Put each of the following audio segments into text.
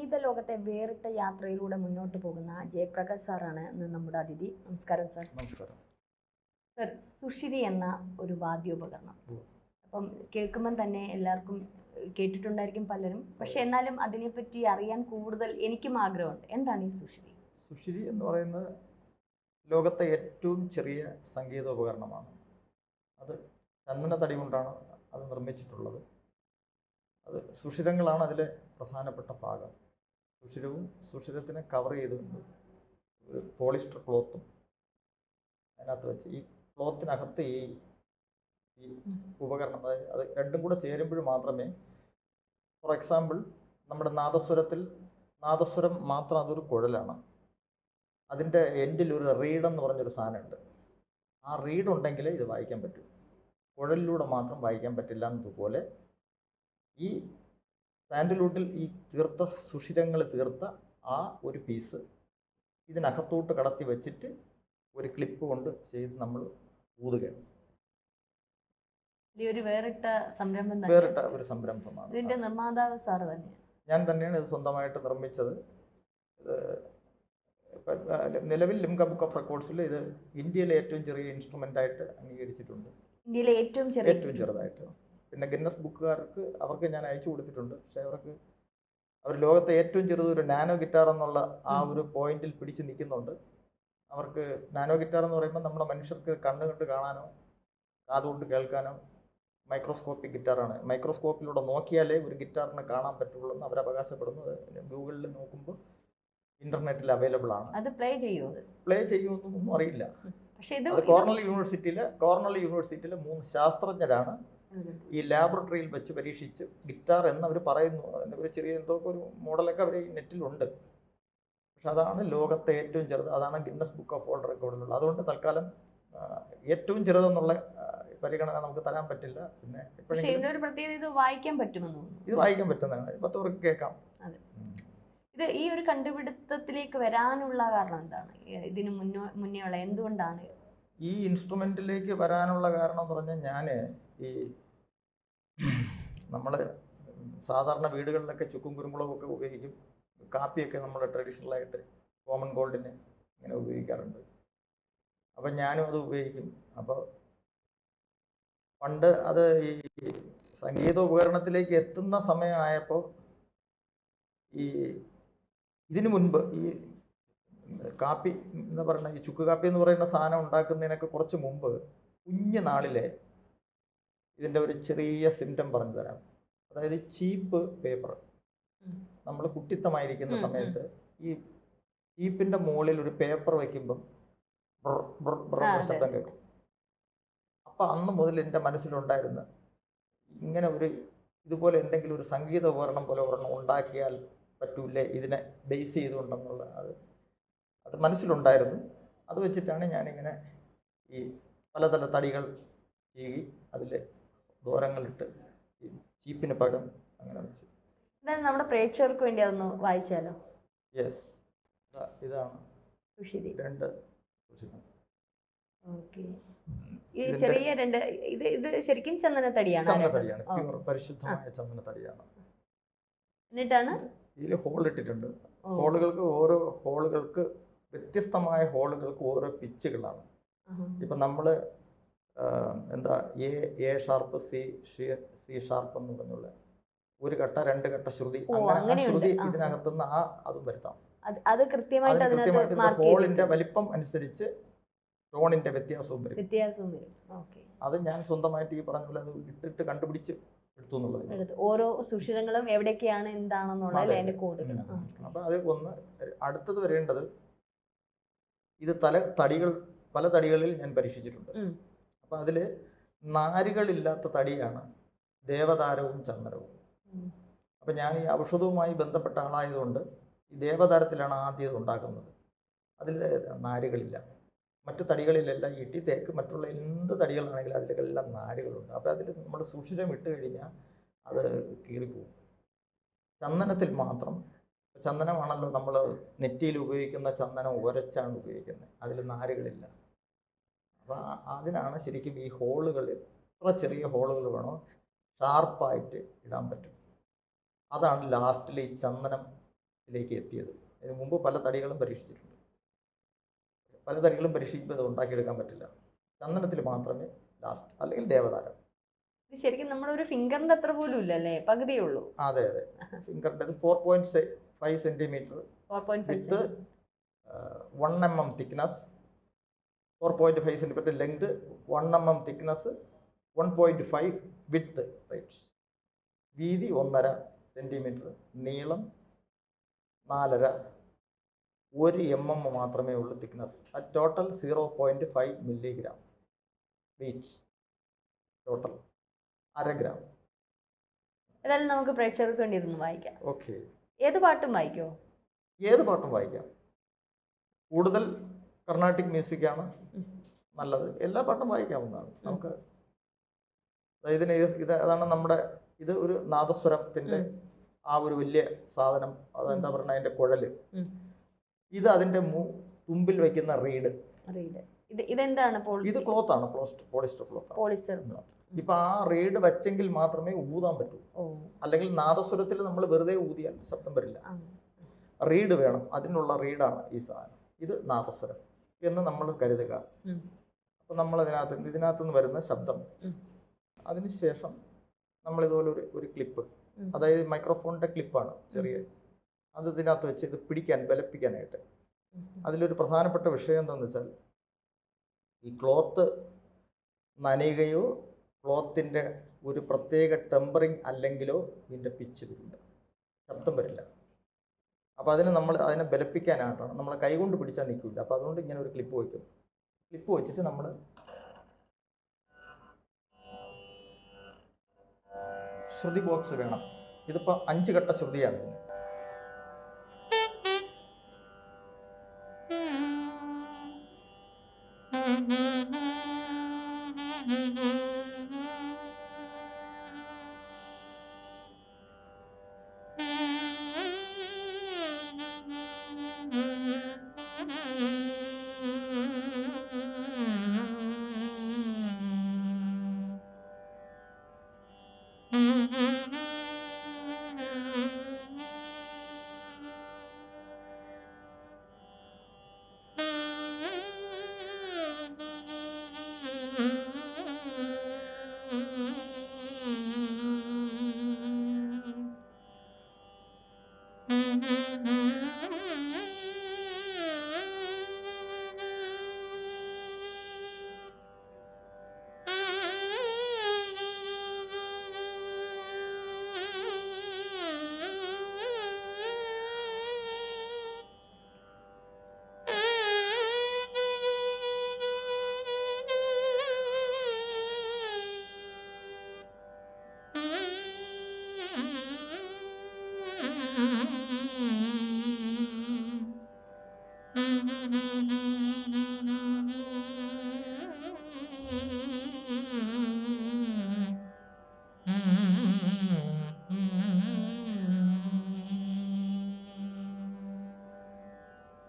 സംഗീത ലോകത്തെ വേറിട്ട യാത്രയിലൂടെ മുന്നോട്ട് പോകുന്ന ജയപ്രകാശ് സാറാണ് ഇന്ന് നമ്മുടെ അതിഥി. നമസ്കാരം സാർ. നമസ്കാരം സർ. സുഷിരി എന്ന ഒരു വാദ്യോപകരണം, അപ്പം കേൾക്കുമ്പം തന്നെ എല്ലാവർക്കും കേട്ടിട്ടുണ്ടായിരിക്കും പലരും, പക്ഷെ എന്നാലും അതിനെപ്പറ്റി അറിയാൻ കൂടുതൽ എനിക്കും ആഗ്രഹമുണ്ട്. എന്താണ് ഈ സുഷിരി? സുഷിരി എന്ന് പറയുന്നത് ലോകത്തെ ഏറ്റവും ചെറിയ സംഗീതോപകരണമാണ്. അത് ചന്ദന തടി കൊണ്ടാണ് അത് നിർമ്മിച്ചിട്ടുള്ളത്. അത് സുഷിരങ്ങളാണ് അതിലെ പ്രധാനപ്പെട്ട ഭാഗം. സുഷിരവും സുഷിരത്തിനെ കവർ ചെയ്തുകൊണ്ട് ഒരു പോളിസ്റ്റർ ക്ലോത്തും അതിനകത്ത് വെച്ച് ഈ ക്ലോത്തിനകത്ത് ഈ ഉപകരണം, അതായത് അത് രണ്ടും കൂടെ ചേരുമ്പോൾ മാത്രമേ, ഫോർ എക്സാമ്പിൾ നമ്മുടെ നാദസ്വരം മാത്രം അതൊരു കുഴലാണ്. അതിൻ്റെ എൻഡിൽ ഒരു റീഡ് എന്ന് പറഞ്ഞൊരു സാധനമുണ്ട്. ആ റീഡ് ഉണ്ടെങ്കിലേ ഇത് വായിക്കാൻ പറ്റൂ. കുഴലിലൂടെ മാത്രം വായിക്കാൻ പറ്റില്ല എന്നതുപോലെ ഈ സാൻഡൽവുഡിൽ ഈ സുഷിരങ്ങൾ തീർത്ത ആ ഒരു പീസ് ഇതിനകത്തോട്ട് കടത്തി വെച്ചിട്ട് ഒരു ക്ലിപ്പ് കൊണ്ട് ചെയ്ത് നമ്മൾ ഊതുകയാണ്. വേറിട്ട ഒരു സംരംഭമാണ്. ഇതിന്റെ നിർമ്മാതാവ് സാർ തന്നെയാണ്. ഞാൻ തന്നെയാണ് ഇത് സ്വന്തമായിട്ട് നിർമ്മിച്ചത്. നിലവിൽ ലിംക ബുക്ക് ഓഫ് റെക്കോർഡ്സിൽ ഇത് ഇന്ത്യയിലെ ഏറ്റവും ചെറിയ ഇൻസ്ട്രുമെന്റ് ആയിട്ട് അംഗീകരിച്ചിട്ടുണ്ട്. ഇന്ത്യയിലെ ഏറ്റവും ചെറുതായിട്ട്. പിന്നെ ഗിന്നസ് ബുക്കുകാർക്ക് അവർക്ക് ഞാൻ അയച്ചു കൊടുത്തിട്ടുണ്ട്. പക്ഷെ അവർ ലോകത്തെ ഏറ്റവും ചെറുത് ഒരു നാനോ ഗിറ്റാർ എന്നുള്ള ആ ഒരു പോയിന്റിൽ പിടിച്ച് നിൽക്കുന്നുണ്ട്. അവർക്ക് നാനോ ഗിറ്റാർ എന്ന് പറയുമ്പോൾ നമ്മുടെ മനുഷ്യർക്ക് കണ്ണുകൊണ്ട് കാണാനോ കാതുകൊണ്ട് കേൾക്കാനോ മൈക്രോസ്കോപ്പിക് ഗിറ്റാറാണ്. മൈക്രോസ്കോപ്പിലൂടെ നോക്കിയാലേ ഒരു ഗിറ്റാറിനെ കാണാൻ പറ്റുള്ളൂ എന്ന് അവർ അവകാശപ്പെടുന്നത് ഗൂഗിളിൽ നോക്കുമ്പോൾ ഇന്റർനെറ്റിൽ അവൈലബിൾ ആണ്. അത് പ്ലേ ചെയ്യുമെന്നൊന്നും അറിയില്ല. അത് കോർണൽ യൂണിവേഴ്സിറ്റിയിലെ 3 ശാസ്ത്രജ്ഞരാണ് ഈ ലാബറട്ടറിയിൽ വെച്ച് പരീക്ഷിച്ച് ഗിറ്റാർ എന്നവർ പറയുന്നു. അതിൻ്റെ ചെറിയ എന്തോ ഒരു മോഡലൊക്കെ അവർ നെറ്റിലുണ്ട്. പക്ഷെ അതാണ് ലോകത്തെ ഏറ്റവും ചെറുത്. അതാണ് ഗിന്നസ് ബുക്ക് ഓഫ് വേൾഡ് റെക്കോർഡിലുള്ളത്. അതുകൊണ്ട് തൽക്കാലം ഏറ്റവും ചെറുതെന്നുള്ള പരിഗണന നമുക്ക് തരാൻ പറ്റില്ല. പിന്നെ ഇത് വായിക്കാൻ പറ്റുന്നതാണ്. 10 പേർക്ക് കേൾക്കാം. ഇത് ഈ ഒരു കണ്ടുപിടുത്തത്തിലേക്ക് വരാനുള്ള കാരണം എന്താണ്? ഇതിന് മുന്നേയുള്ള എന്തുകൊണ്ടാണ് ഈ ഇൻസ്ട്രുമെന്റിലേക്ക് വരാനുള്ള കാരണം എന്ന് പറഞ്ഞാൽ, ഞാൻ നമ്മൾ സാധാരണ വീടുകളിലൊക്കെ ചുക്കും കുരുമുളകും ഒക്കെ ഉപയോഗിക്കും. കാപ്പിയൊക്കെ നമ്മൾ ട്രഡീഷണലായിട്ട് കോമൺ ഗോൾഡിന് ഇങ്ങനെ ഉപയോഗിക്കാറുണ്ട്. അപ്പം ഞാനും അത് ഉപയോഗിക്കും. അപ്പോൾ പണ്ട് അത് ഈ സംഗീതോപകരണത്തിലേക്ക് എത്തുന്ന സമയമായപ്പോൾ ഇതിനു മുൻപ് ഈ കാപ്പി എന്ന് പറയുന്ന ഈ ചുക്ക് കാപ്പി എന്ന് പറയുന്ന സാധനം ഉണ്ടാക്കുന്നതിനൊക്കെ കുറച്ച് മുമ്പ് കുഞ്ഞു നാളിലെ ഇതിൻ്റെ ഒരു ചെറിയ സിംറ്റം പറഞ്ഞു തരാം. അതായത് ചീപ്പ് പേപ്പർ, നമ്മൾ കുട്ടിത്തമായിരിക്കുന്ന സമയത്ത് ഈ ചീപ്പിൻ്റെ മുകളിൽ ഒരു പേപ്പർ വയ്ക്കുമ്പം ശബ്ദം കേൾക്കും. അപ്പം അന്ന് മുതൽ എൻ്റെ മനസ്സിലുണ്ടായിരുന്നു, ഇങ്ങനെ ഇതുപോലെ എന്തെങ്കിലും ഒരു സംഗീത ഉപകരണം പോലെ ഒരെണ്ണം ഉണ്ടാക്കിയാൽ പറ്റൂലേ, ഇതിനെ ബേസ് ചെയ്തുകൊണ്ടെന്നുള്ള അത് മനസ്സിലുണ്ടായിരുന്നു. അത് വെച്ചിട്ടാണ് ഞാനിങ്ങനെ ഈ പലതര തടികൾ ചീകി അതിൽ ദൂരങ്ങളിട്ട് ഈ ചീപ്പിന് പകരം അങ്ങനെ വെച്ച്. നമ്മുടെ പ്രേക്ഷകർക്ക് വേണ്ടി അതൊന്ന് വായിച്ചാലോ? യെസ്, ഇതാണ് സുഷിരി. 2 ചെറിയ 2 ഇത് ശരിക്കും ചന്ദനത്തടിയാണ്. പ്യൂർ പരിശുദ്ധമായ ചന്ദനത്തടിയാണ്. എന്നിട്ടാണ് ഇതിൽ ഹോൾ ഇട്ടിട്ടുണ്ട്. ഓരോ ഹോളുകൾക്ക് വ്യത്യസ്തമായ ഹോളുകൾക്ക് ഓരോ പിച്ചുകളാണ്. ഇപ്പം നമ്മൾ എ ഷാർപ്പ്, സി ഷാർപ്പ് എന്ന് പറഞ്ഞുള്ള 1 കട്ട 2 കട്ട ശ്രുതി, അങ്ങനെ ശ്രുതി ഇതിനകത്തുനിന്ന് അതും വരുത്താം. അത് കൃത്യമായിട്ട് ഹോളിന്റെ വലിപ്പം അനുസരിച്ച് ടോണിന്റെ വ്യത്യാസവും വരും. അത് ഞാൻ സ്വന്തമായിട്ട് ഈ പറഞ്ഞ പോലെ അത് ഇട്ടിട്ട് കണ്ടുപിടിച്ച് എടുത്തു എന്നുള്ളത്. ഓരോ സുഷിരങ്ങളും എവിടെയൊക്കെയാണ് എന്താണെന്നുള്ള കോഡുകൾ. അപ്പൊ അത് ഒന്ന്. അടുത്തത് വരേണ്ടത്, ഇത് പല തടികളിൽ ഞാൻ പരീക്ഷിച്ചിട്ടുണ്ട്. അപ്പൊ അതില് നാരുകളില്ലാത്ത തടിയാണ് ദേവദാരവും ചന്ദനവും. അപ്പൊ ഞാൻ ഈ ഔഷധവുമായി ബന്ധപ്പെട്ട ആളായതുകൊണ്ട് ഈ ദേവദാരത്തിലാണ് ആദ്യം ഇത് ഉണ്ടാക്കുന്നത്. അതിൽ നാരുകളില്ല. മറ്റു തടികളിലെല്ലാം ഇട്ടി, തേക്ക്, മറ്റുള്ള എന്ത് തടികളാണെങ്കിലും അതിലെല്ലാം നാരുകളുണ്ട്. അപ്പോൾ അതിൽ നമ്മൾ സുഷിരം ഇട്ട് കഴിഞ്ഞാൽ അത് കീറിപ്പോവും. ചന്ദനത്തിൽ മാത്രം, ചന്ദനമാണല്ലോ നമ്മൾ നെറ്റിയിൽ ഉപയോഗിക്കുന്ന ചന്ദനം ഉരച്ചാണ് ഉപയോഗിക്കുന്നത്, അതിൽ നാരുകളില്ല. അപ്പോൾ അതിനാണ് ശരിക്കും ഈ ഹോളുകൾ, എത്ര ചെറിയ ഹോളുകൾ വേണോ ഷാർപ്പായിട്ട് ഇടാൻ പറ്റും. അതാണ് ലാസ്റ്റിൽ ഈ ചന്ദനം ഇതിലേക്ക് എത്തിയത്. ഇതിനു മുമ്പ് പല തടികളും പരീക്ഷിച്ചിട്ടുണ്ട്. പല തടികളും പരീക്ഷിക്കുമ്പോൾ അത് ഉണ്ടാക്കിയെടുക്കാൻ പറ്റില്ല. ചന്ദനത്തിൽ മാത്രമേ ലാസ്റ്റ്, അല്ലെങ്കിൽ ദേവതാരം. ഇത് ശരിക്കും നമ്മുടെ ഒരു ഫിംഗറിന്റെ അത്ര പോലും ഇല്ലല്ലേ, പകുതിയേ ഉള്ളൂ. അതെ അതെ, ഫിംഗറിൻ്റെ 4.5 centimetre 4.5 with 1 mm thickness, 4.5 centimetre length, 1 mm thickness, 1.5 width, right. വീതി 1.5 സെൻറ്റിമീറ്റർ, നീളം 4.5, 1 mm മാത്രമേ ഉള്ളൂ thickness. Total 0.5 milligram weight, total 1/2 gram. ഏതായാലും നമുക്ക് പ്രേക്ഷകർക്ക് വേണ്ടി ഇരുന്ന് വായിക്കാം. ഓക്കെ, ഏത് പാട്ടും വായിക്കോ? ഏത് പാട്ടും വായിക്കാം. കൂടുതൽ കർണാട്ടിക് മ്യൂസിക്കാണ് നല്ലത്. എല്ലാ പാട്ടും വായിക്കാവുന്നതാണ് നമുക്ക്. അതാണ് നമ്മുടെ ഇത് ഒരു നാദസ്വരത്തിൻ്റെ ആ ഒരു വലിയ സാധനം. അതെന്താ പറയുക, അതിൻ്റെ കുഴല്. ഇത് അതിൻ്റെ തുമ്പിൽ വയ്ക്കുന്ന റീഡ്. ഇതെന്താണ്? ഇത് ക്ലോത്താണ്, പോളിസ്റ്റർ പോളിസ്റ്റർ. ഇപ്പൊ ആ റീഡ് വെച്ചെങ്കിൽ മാത്രമേ ഊതാൻ പറ്റൂ. അല്ലെങ്കിൽ നാദസ്വരത്തിൽ നമ്മൾ വെറുതെ ഊതിയാൽ ശബ്ദം വരില്ല. റീഡ് വേണം, അതിനുള്ള റീഡാണ് ഈ സാധനം. ഇത് നാദസ്വരം എന്ന് നമ്മൾ കരുതുക. അപ്പൊ നമ്മൾ ഇതിനകത്ത് നിന്ന് വരുന്ന ശബ്ദം, അതിനുശേഷം നമ്മൾ ഇതുപോലെ ഒരു ക്ലിപ്പ്, അതായത് മൈക്രോഫോണിന്റെ ക്ലിപ്പാണ് ചെറിയ, അത് ഇതിനകത്ത് വെച്ച് ഇത് പിടിക്കാൻ, ബലപ്പിക്കാനായിട്ട്. അതിലൊരു പ്രധാനപ്പെട്ട വിഷയം എന്താണെന്ന് വെച്ചാൽ, ഈ ക്ലോത്ത് നനയുകയോ ക്ലോത്തിൻ്റെ ഒരു പ്രത്യേക ടെമ്പറിങ് അല്ലെങ്കിലോ ഇതിൻ്റെ പിച്ച് വരില്ല, ശബ്ദം വരില്ല. അപ്പോൾ അതിനെ ബലപ്പിക്കാനായിട്ടാണ്, നമ്മൾ കൈകൊണ്ട് പിടിച്ചാൽ നിൽക്കില്ല. അപ്പോൾ അതുകൊണ്ട് ഇങ്ങനെ ഒരു ക്ലിപ്പ് വയ്ക്കും. ക്ലിപ്പ് വെച്ചിട്ട് നമ്മൾ ശ്രുതി ബോക്സ് വേണം. ഇതിപ്പോൾ 5 ഘട്ട ശ്രുതിയാണ് ഇതിന്.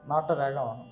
നാട്ടരാഗമാണ്.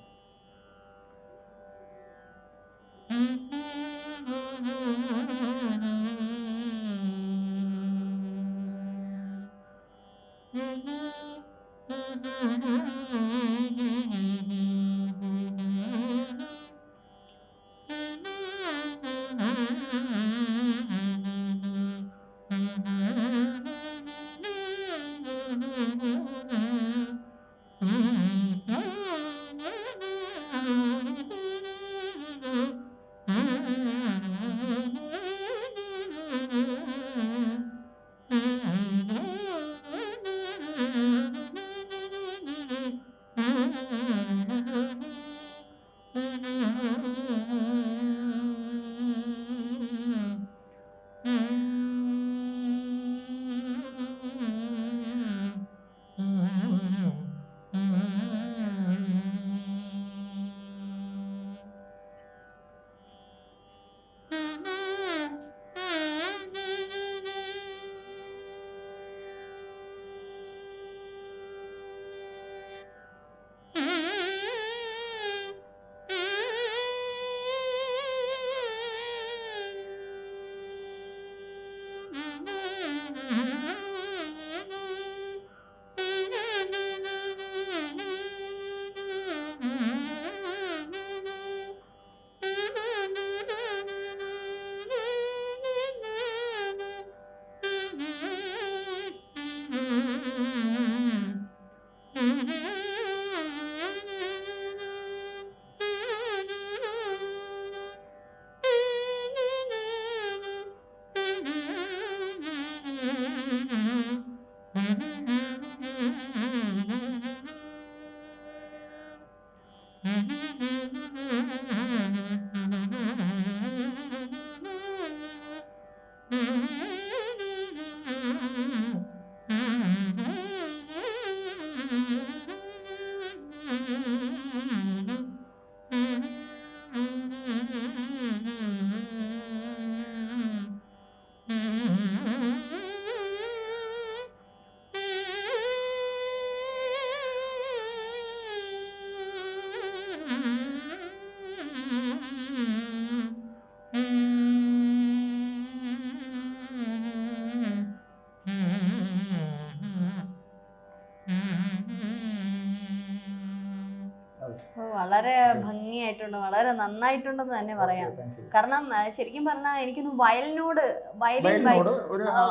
വളരെ ഭംഗിയായിട്ടുണ്ട്, വളരെ നന്നായിട്ടുണ്ടെന്ന് തന്നെ പറയാം. കാരണം ശരിക്കും പറഞ്ഞാൽ എനിക്കൊന്ന് വയലിൻ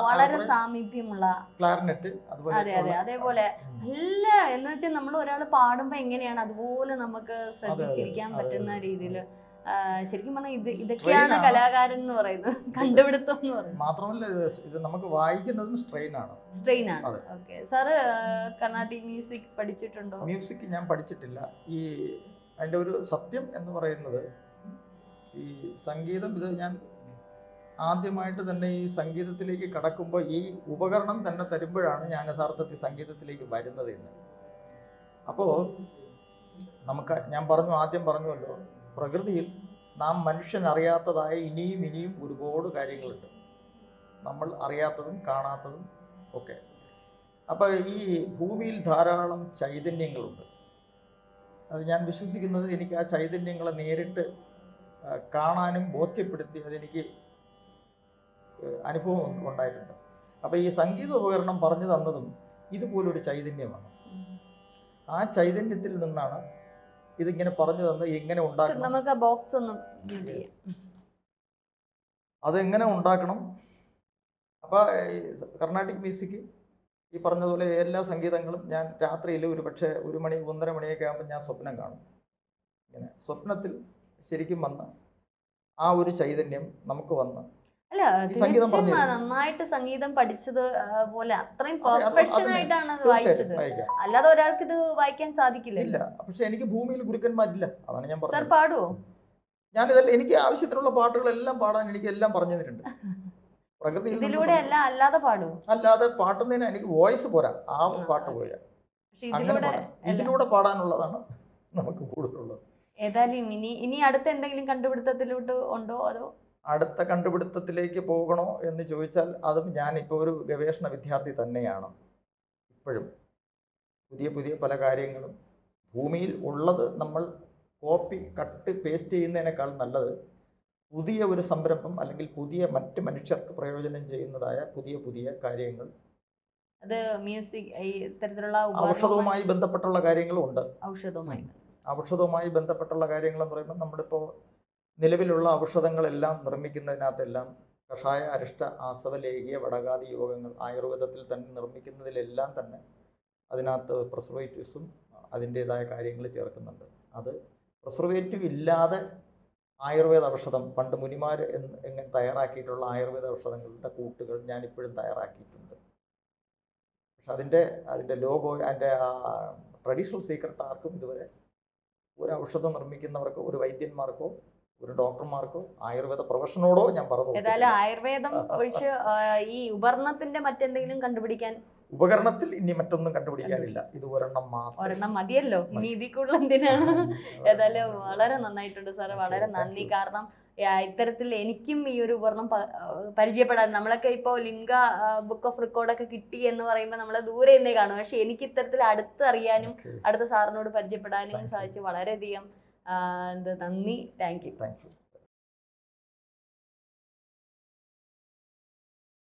വളരെ സാമീപ്യമുള്ള ക്ലാർനെറ്റ്, അതെ അതെ, അതേപോലെ നല്ല എന്ന് വെച്ചാൽ നമ്മൾ ഒരാൾ പാടുമ്പോ എങ്ങനെയാണ് അതുപോലെ നമുക്ക് ശ്രദ്ധിച്ചിരിക്കാൻ പറ്റുന്ന രീതിയിൽ. ശരിക്കും പറഞ്ഞാൽ ഇതൊക്കെയാണ് കലാകാരൻ എന്ന് പറയുന്നത്, കണ്ടുപിടുത്തം എന്ന് പറയുന്നത്. മാത്രമല്ല ഇത് നമുക്ക് വായിക്കുന്നതും സ്ട്രെയിൻ ആണ്. ഓക്കെ. സാറ് കർണാട്ടിക് മ്യൂസിക് പഠിച്ചിട്ടുണ്ടോ? മ്യൂസിക് ഞാൻ പഠിച്ചിട്ടില്ല. ഈ അതിൻ്റെ ഒരു സത്യം എന്ന് പറയുന്നത്, ഈ സംഗീതം, ഇത് ഞാൻ ആദ്യമായിട്ട് തന്നെ ഈ സംഗീതത്തിലേക്ക് കടക്കുമ്പോൾ ഈ ഉപകരണം തന്നെ തരുമ്പോഴാണ് ഞാൻ യഥാർത്ഥത്തിൽ സംഗീതത്തിലേക്ക് വരുന്നത് എന്ന്. അപ്പോൾ ഞാൻ ആദ്യം പറഞ്ഞുവല്ലോ, പ്രകൃതിയിൽ നാം മനുഷ്യൻ അറിയാത്തതായ ഇനിയും ഒരുപാട് കാര്യങ്ങളുണ്ട്, നമ്മൾ അറിയാത്തതും കാണാത്തതും ഒക്കെ. അപ്പോൾ ഈ ഭൂമിയിൽ ധാരാളം ചൈതന്യങ്ങളുണ്ട്. അത് ഞാൻ വിശ്വസിക്കുന്നത്, എനിക്ക് ആ ചൈതന്യങ്ങളെ നേരിട്ട് കാണാനും ബോധ്യപ്പെടുത്തി അതെനിക്ക് അനുഭവം ഉണ്ടായിട്ടുണ്ട്. അപ്പോൾ ഈ സംഗീത ഉപകരണം പറഞ്ഞു തന്നതും ഇതുപോലൊരു ചൈതന്യമാണ്. ആ ചൈതന്യത്തിൽ നിന്നാണ് ഇതിങ്ങനെ പറഞ്ഞു തന്നത് എങ്ങനെ ഉണ്ടാക്കണം, അതെങ്ങനെ ഉണ്ടാക്കണം. അപ്പോൾ കർണാട്ടിക് മ്യൂസിക് ഈ പറഞ്ഞതുപോലെ എല്ലാ സംഗീതങ്ങളും ഞാൻ രാത്രിയിൽ ഒരു പക്ഷേ 1 മണി 1:30 മണിയൊക്കെ ആകുമ്പോൾ ഞാൻ സ്വപ്നം കാണും. ഇങ്ങനെ സ്വപ്നത്തിൽ ശരിക്കും വന്ന് ആ ഒരു ചൈതന്യം നമുക്ക് വന്ന് സംഗീതം പറഞ്ഞു, നന്നായിട്ട് സംഗീതം പഠിച്ചത് പോലെ അത്രയും പെർഫെക്ഷൻ ആയിട്ടാണ് വായിച്ചത്. അല്ലാതെ ഒരാൾക്ക് ഇത് വായിക്കാൻ സാധിക്കില്ല. പക്ഷെ എനിക്ക് ഭൂമിയിൽ ഗുരുക്കന്മാരില്ല, അതാണ് ഞാൻ പറഞ്ഞത്. പാടുവോ? ഞാനിതല്ല, എനിക്ക് ആവശ്യത്തിനുള്ള പാട്ടുകളെല്ലാം പാടാൻ എനിക്ക് എല്ലാം പറഞ്ഞു തന്നിട്ടുണ്ട്. അല്ലാതെ പാട്ടുന്നതിന് എനിക്ക് വോയിസ് പോരാ, ആ പാട്ട് പോരാ. അങ്ങനെ ഇതിലൂടെ പാടാനുള്ളതാണ് നമുക്ക് കൂടുതലുള്ളത്. ഏതായാലും ഇനി അടുത്ത എന്തെങ്കിലും കണ്ടുപിടുത്തത്തിലോട്ട് ഉണ്ടോ, അതോ അടുത്ത കണ്ടുപിടുത്തത്തിലേക്ക് പോകണോ എന്ന് ചോദിച്ചാൽ, അതും ഞാനിപ്പോൾ ഒരു ഗവേഷണ വിദ്യാർത്ഥി തന്നെയാണ്. ഇപ്പോഴും പുതിയ പല കാര്യങ്ങളും ഭൂമിയിൽ ഉള്ളത് നമ്മൾ കോപ്പി കട്ട് പേസ്റ്റ് ചെയ്യുന്നതിനേക്കാൾ നല്ലത് പുതിയ ഒരു സംരംഭം അല്ലെങ്കിൽ മറ്റ് മനുഷ്യർക്ക് പ്രയോജനം ചെയ്യുന്നതായ പുതിയ കാര്യങ്ങൾ. അത് മ്യൂസിക് ഇത്തരത്തിലുള്ള ഔഷധവുമായി ബന്ധപ്പെട്ടുള്ള കാര്യങ്ങളും ഉണ്ട്. ഔഷധവുമായി ബന്ധപ്പെട്ടുള്ള കാര്യങ്ങൾ എന്ന് പറയുമ്പോൾ, നമ്മളിപ്പോൾ നിലവിലുള്ള ഔഷധങ്ങളെല്ലാം നിർമ്മിക്കുന്നതിനകത്തെല്ലാം കഷായ, അരിഷ്ട, ആസവ, ലേഖ്യ, വടകാതി യോഗങ്ങൾ ആയുർവേദത്തിൽ തന്നെ നിർമ്മിക്കുന്നതിലെല്ലാം തന്നെ അതിനകത്ത് പ്രിസർവേറ്റീവ്സും അതിൻ്റേതായ കാര്യങ്ങൾ ചേർക്കുന്നുണ്ട്. അത് പ്രിസർവേറ്റീവ് ഇല്ലാതെ ആയുർവേദ ഔഷധം പണ്ട് മുനിമാർ എങ്ങനെ തയ്യാറാക്കിയിട്ടുള്ള ആയുർവേദ ഔഷധങ്ങളുടെ കൂട്ടുകൾ ഞാനിപ്പോഴും തയ്യാറാക്കിയിട്ടുണ്ട്. പക്ഷെ അതിൻ്റെ ലോഗോ, അതിൻ്റെ ആ ട്രഡീഷണൽ സീക്രട്ട് ആർക്കും ഇതുവരെ ഒരു ഔഷധം നിർമ്മിക്കുന്നവർക്കോ ഒരു വൈദ്യന്മാർക്കോ ഒരു ഡോക്ടർമാർക്കോ ആയുർവേദ പ്രൊഫഷനോടോ ഞാൻ പറഞ്ഞു. ഏതായാലും ആയുർവേദം ഒഴിച്ച് ഈ ഉപകരണത്തിന്റെ മറ്റെന്തെങ്കിലും കണ്ടുപിടിക്കാൻ, ഉപകരണത്തിൽ ഇനി മറ്റൊന്നും കണ്ടുപിടിക്കാനില്ല, ഇത് ഒരെണ്ണം മതിയല്ലോ, ഇനി ഇതിൽ കൂടുതൽ എന്തിനാണ്. ഏതായാലും വളരെ നന്നായിട്ടുണ്ട് സാറ്, വളരെ നന്ദി. കാരണം ഇത്തരത്തിൽ എനിക്കും ഈ ഒരു ഉപകരണം പരിചയപ്പെടാൻ, നമ്മളൊക്കെ ഇപ്പോൾ ലിംഗ ബുക്ക് ഓഫ് റെക്കോർഡൊക്കെ കിട്ടി എന്ന് പറയുമ്പോൾ നമ്മളെ ദൂരെ നിന്നേ കാണും. പക്ഷെ എനിക്ക് ഇത്തരത്തിൽ അടുത്തറിയാനും അടുത്ത സാറിനോട് പരിചയപ്പെടാനും സാധിച്ചു. വളരെയധികം നന്ദി. Thank you.